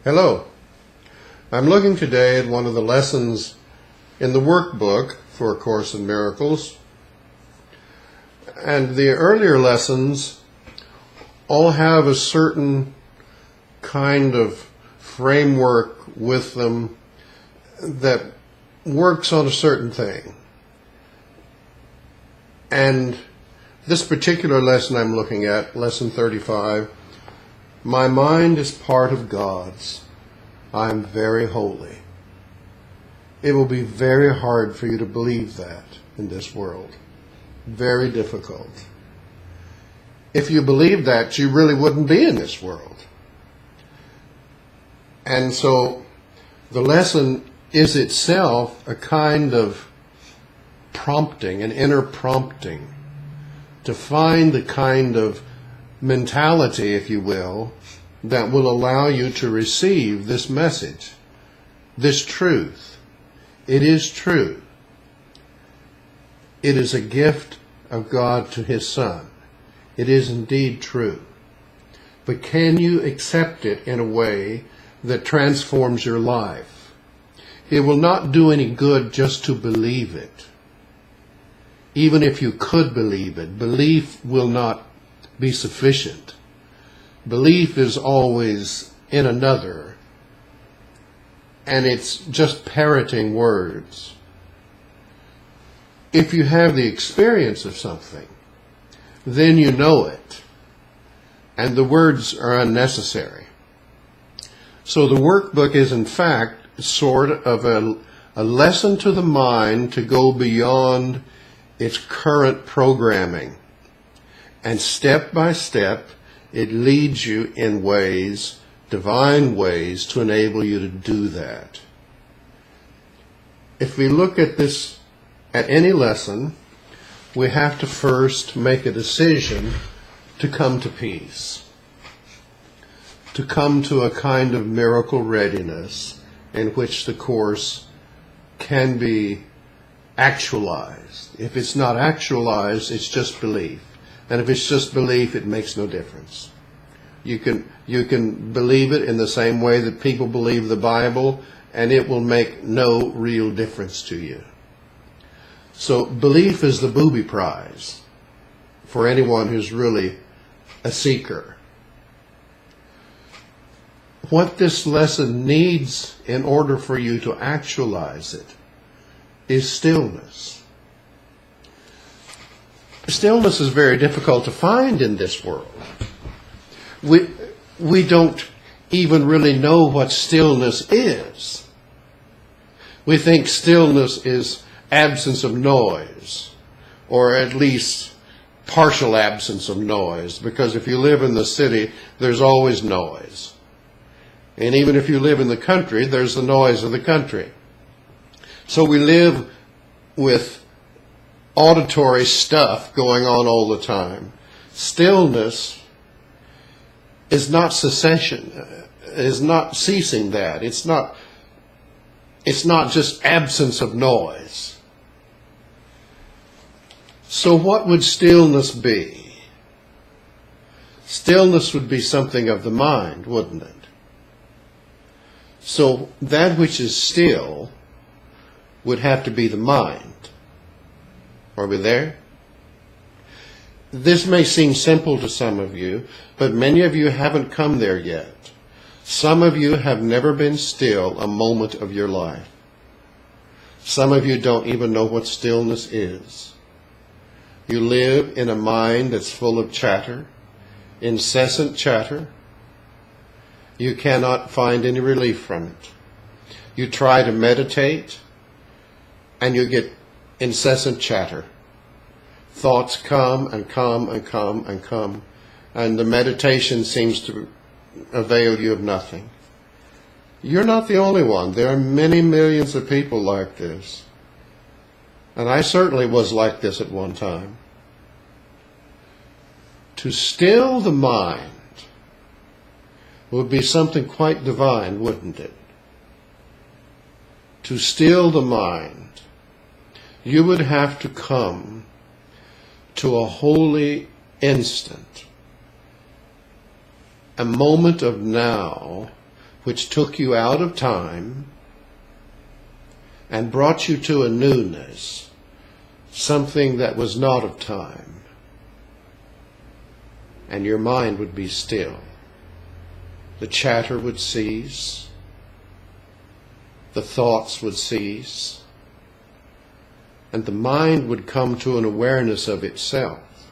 Hello. I'm looking today at one of the lessons in the workbook for A Course in Miracles. And the earlier lessons all have a certain kind of framework with them that works on a certain thing. And this particular lesson I'm looking at, lesson 35, my mind is part of God's. I am very holy. It will be very hard for you to believe that in this world. Very difficult. If you believed that, you really wouldn't be in this world. And so the lesson is itself a kind of prompting, an inner prompting, to find the kind of mentality, if you will, that will allow you to receive this message, this truth. It is true. It is a gift of God to His Son. It is indeed true. But can you accept it in a way that transforms your life? It will not do any good just to believe it. Even if you could believe it, belief will not be sufficient. Belief is always in another, and it's just parroting words. If you have the experience of something, then you know it, and the words are unnecessary. So the workbook is in fact sort of a lesson to the mind to go beyond its current programming. And step by step, it leads you in ways, divine ways, to enable you to do that. If we look at this, at any lesson, we have to first make a decision to come to peace, to come to a kind of miracle readiness in which the Course can be actualized. If it's not actualized, it's just belief. And if it's just belief, it makes no difference. You can believe it in the same way that people believe the Bible, and it will make no real difference to you. So belief is the booby prize for anyone who's really a seeker. What this lesson needs in order for you to actualize it is stillness. Stillness is very difficult to find in this world. We don't even really know what stillness is. We think stillness is absence of noise, or at least partial absence of noise, because if you live in the city, there's always noise. And even if you live in the country, there's the noise of the country. So we live with auditory stuff going on all the time. Stillness is not cessation, is not ceasing that. It's not just absence of noise. So what would stillness be? Stillness would be something of the mind, wouldn't it? So that which is still would have to be the mind. Are we there? This may seem simple to some of you, but many of you haven't come there yet. Some of you have never been still a moment of your life. Some of you don't even know what stillness is. You live in a mind that's full of chatter, incessant chatter. You cannot find any relief from it. You try to meditate, and you get incessant chatter. Thoughts come and come and come and come, and the meditation seems to avail you of nothing. You're not the only one. There are many millions of people like this. And I certainly was like this at one time. To still the mind would be something quite divine, wouldn't it? To still the mind, you would have to come to a holy instant, a moment of now which took you out of time and brought you to a newness, something that was not of time, and your mind would be still. The chatter would cease, the thoughts would cease, and the mind would come to an awareness of itself.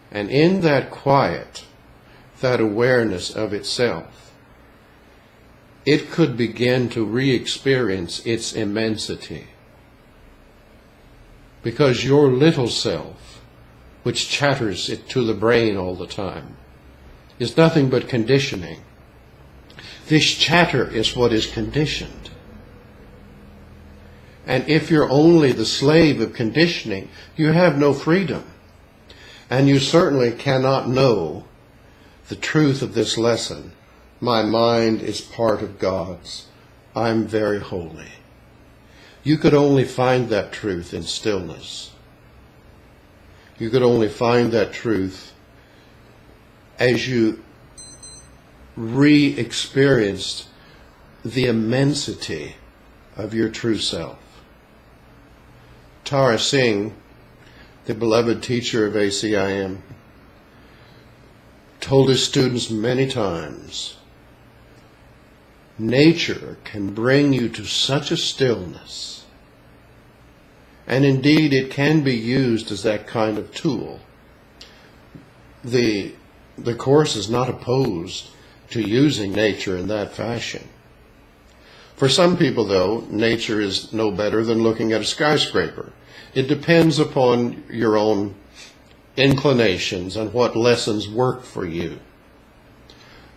And in that quiet, that awareness of itself, it could begin to re-experience its immensity. Because your little self, which chatters it to the brain all the time, is nothing but conditioning. This chatter is what is conditioned. And if you're only the slave of conditioning, you have no freedom. And you certainly cannot know the truth of this lesson. My mind is part of God's. I'm very holy. You could only find that truth in stillness. You could only find that truth as you re-experienced the immensity of your true self. Tara Singh, the beloved teacher of ACIM, told his students many times, nature can bring you to such a stillness, and indeed it can be used as that kind of tool. The Course is not opposed to using nature in that fashion. For some people, though, nature is no better than looking at a skyscraper. It depends upon your own inclinations and what lessons work for you.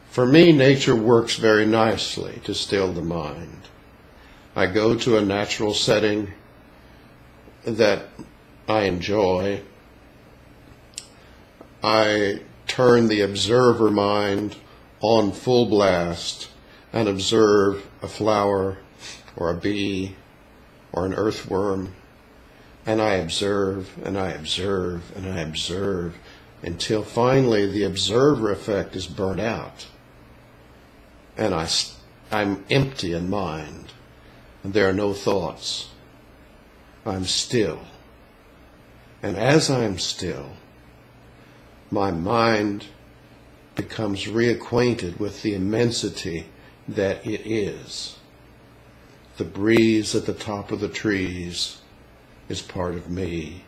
For me, nature works very nicely to still the mind. I go to a natural setting that I enjoy. I turn the observer mind on full blast and observe a flower or a bee or an earthworm. And I observe, and I observe, and I observe, until finally the observer effect is burnt out. And I'm empty in mind, and there are no thoughts. I'm still. And as I'm still, my mind becomes reacquainted with the immensity that it is. The breeze at the top of the trees is part of me.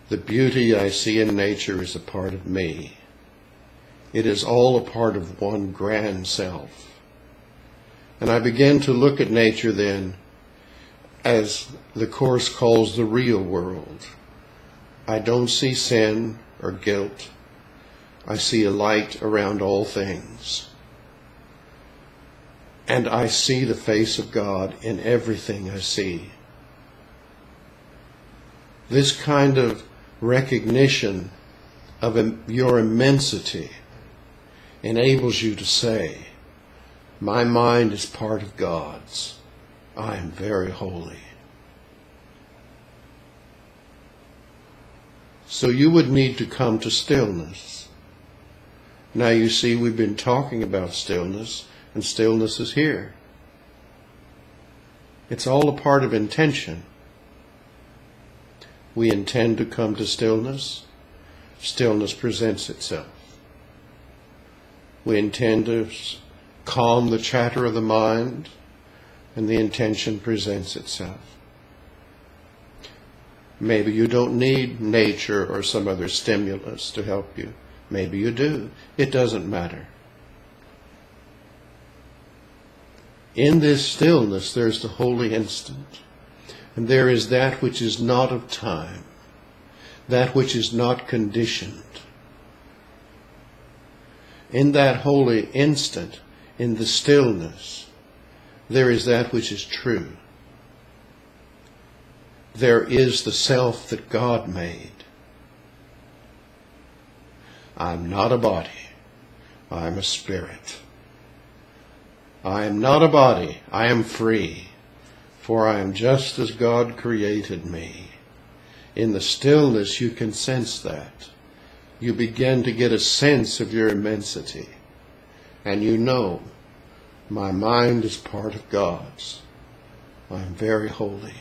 The beauty I see in nature is a part of me. It is all a part of one grand self. And I begin to look at nature then as the Course calls the real world. I don't see sin or guilt. I see a light around all things. And I see the face of God in everything I see. This kind of recognition of your immensity enables you to say, my mind is part of God's. I am very holy. So you would need to come to stillness. Now you see, we've been talking about stillness, and stillness is here. It's all a part of intention. We intend to come to stillness. Stillness presents itself. We intend to calm the chatter of the mind, and the intention presents itself. Maybe you don't need nature or some other stimulus to help you. Maybe you do. It doesn't matter. In this stillness, there's the holy instant. And there is that which is not of time, that which is not conditioned. In that holy instant, in the stillness, there is that which is true. There is the self that God made. I'm not a body, I'm a spirit. I am not a body, I am free, for I am just as God created me. In the stillness you can sense that. You begin to get a sense of your immensity. and you know my mind is part of God's. I'm very holy.